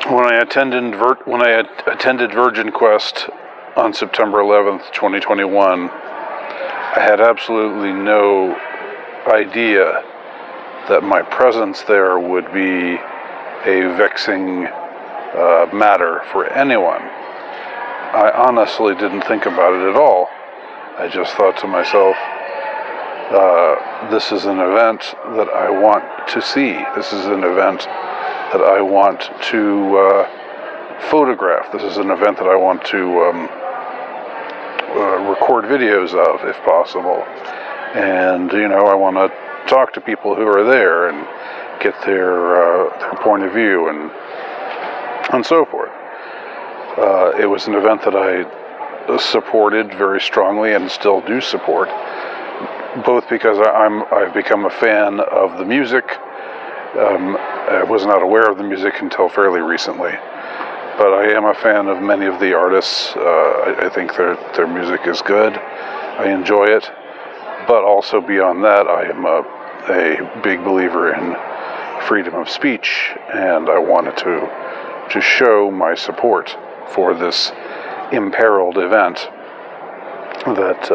When I attended Virginfest on September 11th, 2021, I had absolutely no idea that my presence there would be a vexing matter for anyone. I honestly didn't think about it at all. I just thought to myself, this is an event that I want to see. This is an event that I want to photograph. This is an event that I want to record videos of, if possible. And, I want to talk to people who are there and get their point of view and so forth. It was an event that I supported very strongly and still do support, both because I've become a fan of the music. I was not aware of the music until fairly recently, but I am a fan of many of the artists. I think their music is good. I enjoy it, but also beyond that, I am a big believer in freedom of speech, and I wanted to show my support for this imperiled event that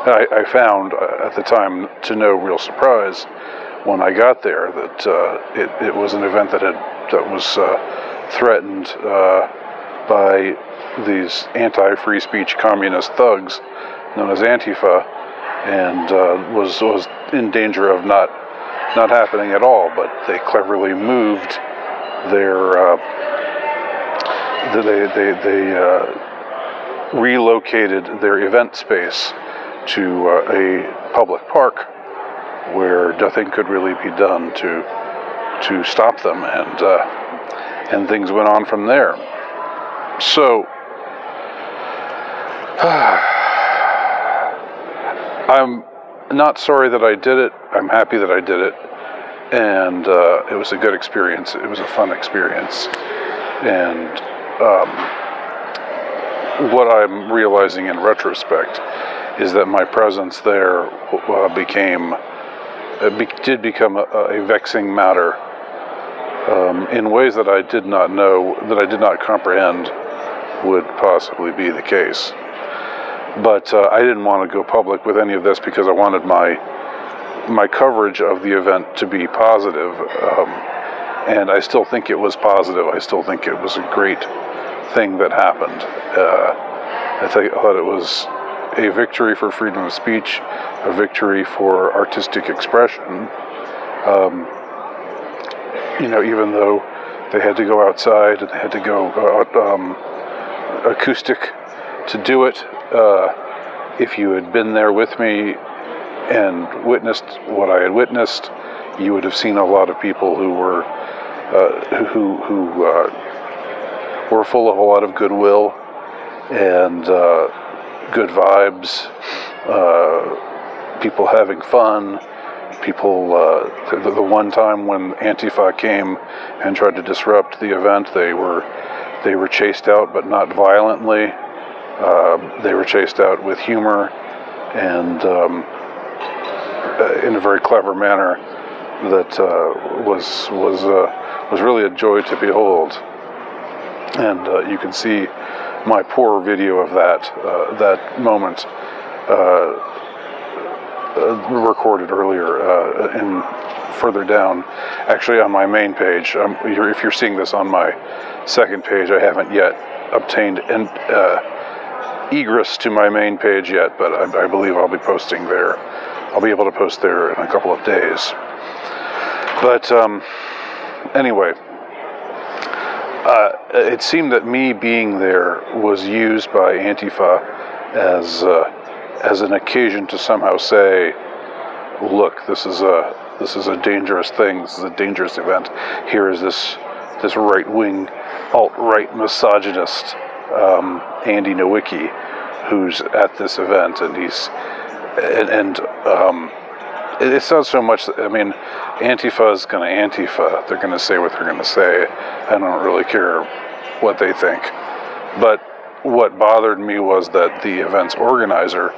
I found at the time, to no real surprise, when I got there, that it was an event that was threatened by these anti-free speech communist thugs known as Antifa, and was in danger of not happening at all. But they cleverly moved their they relocated their event space to a public park where nothing could really be done to stop them, and things went on from there. So I'm not sorry that I did it. I'm happy that I did it, and it was a good experience. It was a fun experience, and what I'm realizing in retrospect is that my presence there did become a vexing matter in ways that I did not know, that I did not comprehend would possibly be the case. But I didn't want to go public with any of this because I wanted my coverage of the event to be positive, and I still think it was positive. I still think it was a great thing that happened. I thought it was a victory for freedom of speech, a victory for artistic expression. Even though they had to go outside and they had to go acoustic to do it, if you had been there with me and witnessed what I had witnessed, you would have seen a lot of people who were full of a lot of goodwill and good vibes, people having fun, people, the one time when Antifa came and tried to disrupt the event, they were chased out, but not violently. They were chased out with humor and in a very clever manner that was really a joy to behold. And you can see my poor video of that moment recorded earlier and further down, actually on my main page. If you're seeing this on my second page, I haven't yet obtained egress to my main page yet, but I believe I'll be posting there. I'll be able to post there in a couple of days. But anyway, it seemed that me being there was used by Antifa as an occasion to somehow say, look, this is a dangerous thing. This is a dangerous event. Here is this right-wing, alt-right misogynist, Andy Nowicki, who's at this event, and it's not so much, Antifa is going to Antifa. They're going to say what they're going to say. I don't really care what they think. But what bothered me was that the event's organizer,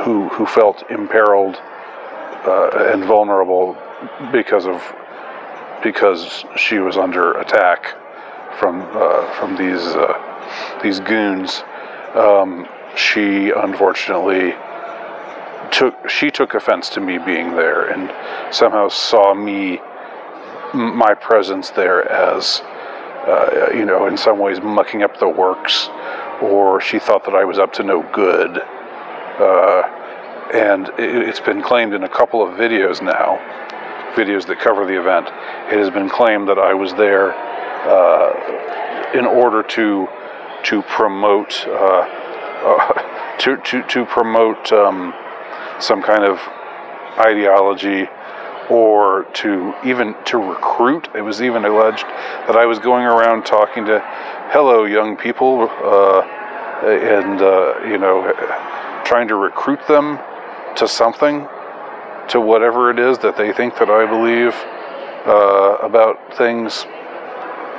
who felt imperiled and vulnerable because of because she was under attack from these goons. She unfortunately took offense to me being there, and somehow saw my presence there as in some ways mucking up the works, or she thought that I was up to no good. And it's been claimed in a couple of videos now, videos that cover the event. It has been claimed that I was there in order to promote to promote some kind of ideology, or to recruit. It was even alleged that I was going around talking to, hello young people, and trying to recruit them to something, to whatever it is that they think that I believe about things.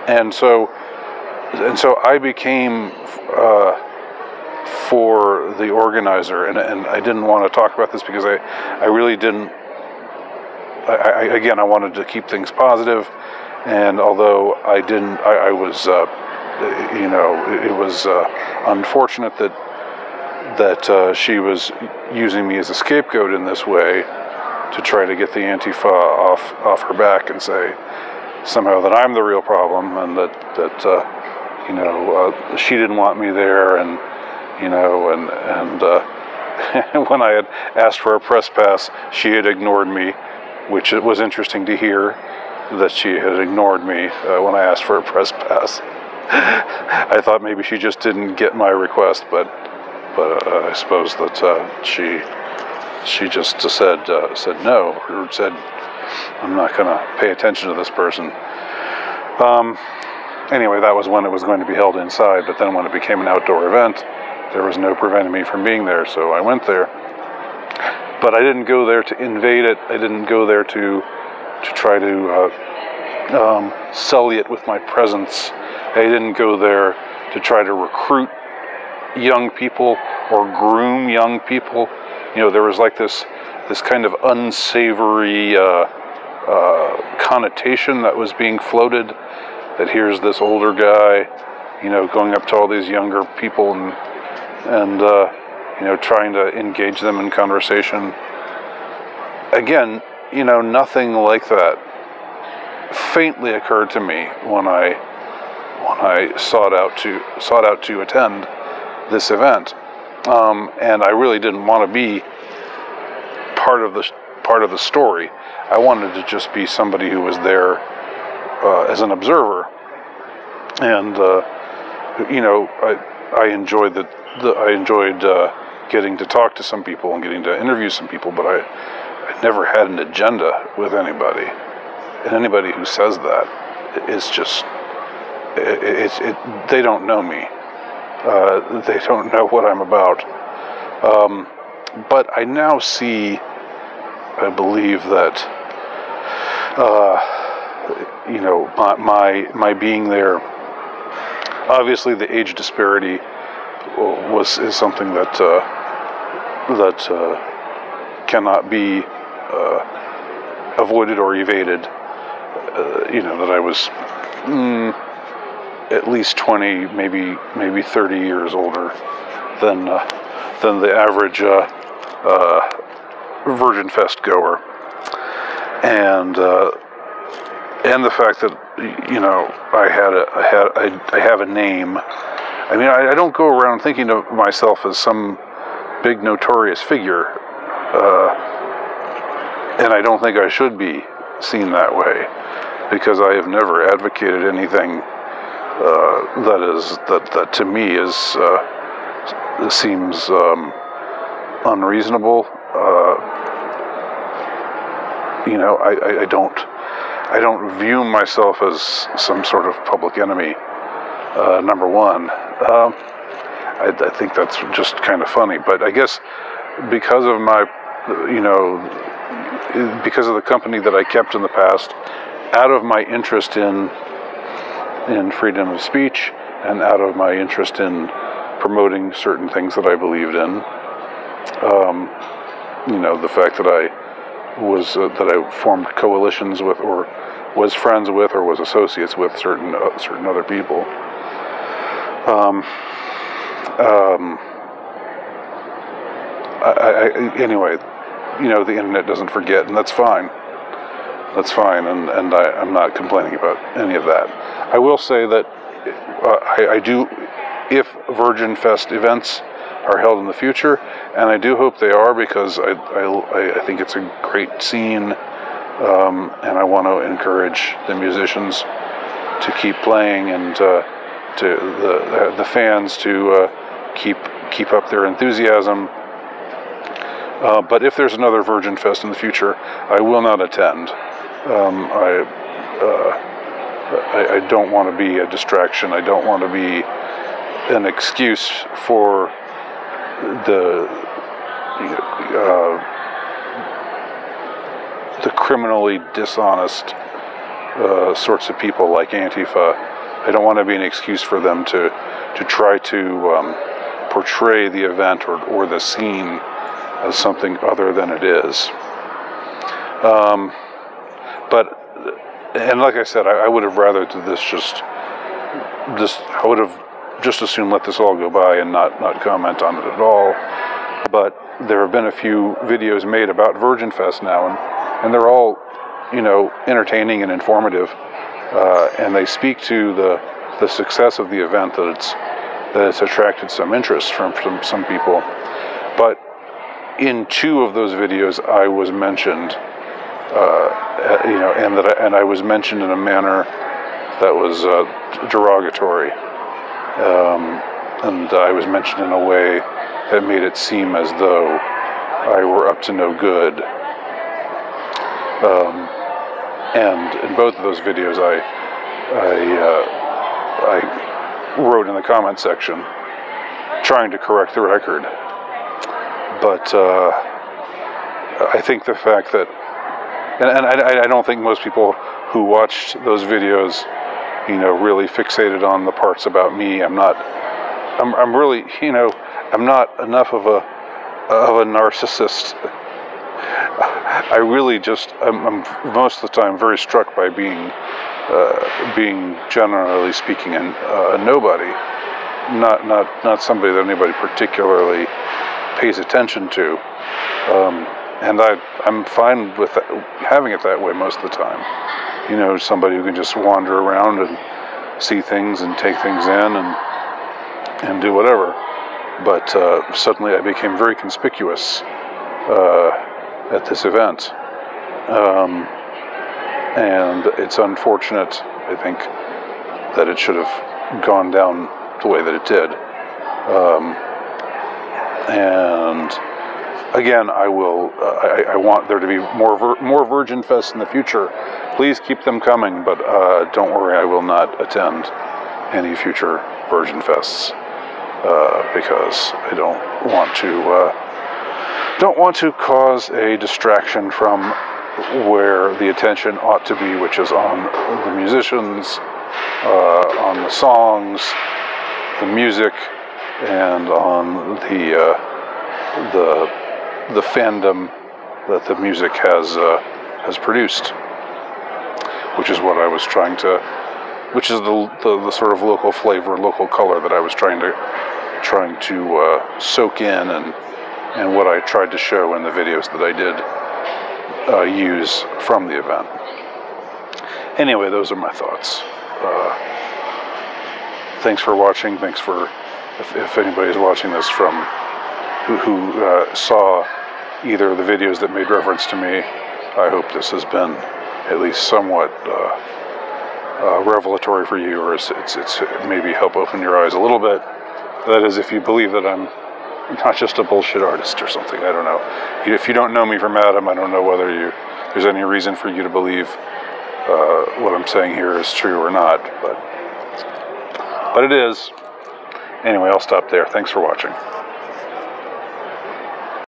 And so I became for the organizer, and I didn't want to talk about this because I really didn't. I wanted to keep things positive, and although I didn't, I was, it was unfortunate that she was using me as a scapegoat in this way to try to get the Antifa off her back and say somehow that I'm the real problem, and that she didn't want me there, and when I had asked for a press pass, she had ignored me, which it was interesting to hear that she had ignored me when I asked for a press pass. I thought maybe she just didn't get my request, but I suppose that she just said no, or said, I'm not going to pay attention to this person. Anyway, that was when it was going to be held inside, but then when it became an outdoor event, there was no preventing me from being there, so I went there. But I didn't go there to invade it. I didn't go there to try to sully it with my presence. I didn't go there to try to recruit young people or groom young people. There was like this kind of unsavory connotation that was being floated, that here's this older guy, going up to all these younger people and trying to engage them in conversation. Again, nothing like that faintly occurred to me when I sought out to attend this event, and I really didn't want to be part of the story. I wanted to just be somebody who was there as an observer, and I enjoyed getting to talk to some people and getting to interview some people, but I never had an agenda with anybody. And anybody who says that is just they don't know me. They don't know what I'm about. But I now see, I believe that my being there, obviously the age disparity is something that cannot be avoided or evaded. That I was at least 20, maybe 30 years older than the average Virginfest goer, and the fact that I have a name. I mean, I don't go around thinking of myself as some big notorious figure, and I don't think I should be seen that way, because I have never advocated anything that to me seems unreasonable. I don't view myself as some sort of public enemy. Number one, I think that's just kind of funny. But I guess because of because of the company that I kept in the past, out of my interest in freedom of speech, and out of my interest in promoting certain things that I believed in, the fact that I formed coalitions with, or was friends with or was associates with certain other people. Anyway, you know, the internet doesn't forget, and that's fine. That's fine, and I'm not complaining about any of that. I will say that I do, if Virginfest events are held in the future, and I do hope they are, because I think it's a great scene, and I want to encourage the musicians to keep playing, and to the fans to keep up their enthusiasm. But if there's another Virginfest in the future, I will not attend. I don't want to be a distraction. I don't want to be an excuse for the criminally dishonest sorts of people like Antifa. I don't want to be an excuse for them to try to portray the event or the scene as something other than it is. And like I said, I would have rather I would have just as soon let this all go by and not comment on it at all. But there have been a few videos made about Virginfest now, and they're all, you know, entertaining and informative, and they speak to the success of the event, that it's attracted some interest from some people. But in 2 of those videos, I was mentioned, you know, and I was mentioned in a manner that was derogatory, and I was mentioned in a way that made it seem as though I were up to no good. And in both of those videos, I wrote in the comment section trying to correct the record. But I think the fact that, and I don't think most people who watched those videos, you know, really fixated on the parts about me. I'm really, you know, I'm not enough of a narcissist. I really just, I'm most of the time very struck by being generally speaking a nobody, not somebody that anybody particularly pays attention to, and I'm fine with having it that way most of the time. You know, somebody who can just wander around and see things and take things in and do whatever. But suddenly I became very conspicuous at this event, and it's unfortunate, I think, that it should have gone down the way that it did. And again, I want there to be more Virginfests in the future. Please keep them coming, but don't worry, I will not attend any future Virginfests, because I don't want to cause a distraction from where the attention ought to be, which is on the musicians, on the songs, the music, and on the fandom that the music has produced, which is what I was trying to, which is the sort of local flavor, local color that I was trying to soak in, and what I tried to show in the videos that I did use from the event. Anyway, those are my thoughts. Thanks for watching. Thanks for, if anybody's watching this from who saw either of the videos that made reference to me, I hope this has been at least somewhat revelatory for you, or it's maybe help open your eyes a little bit. That is, if you believe that I'm not just a bullshit artist or something. I don't know. If you don't know me from Adam, I don't know whether there's any reason for you to believe what I'm saying here is true or not, but it is. Anyway, I'll stop there. Thanks for watching.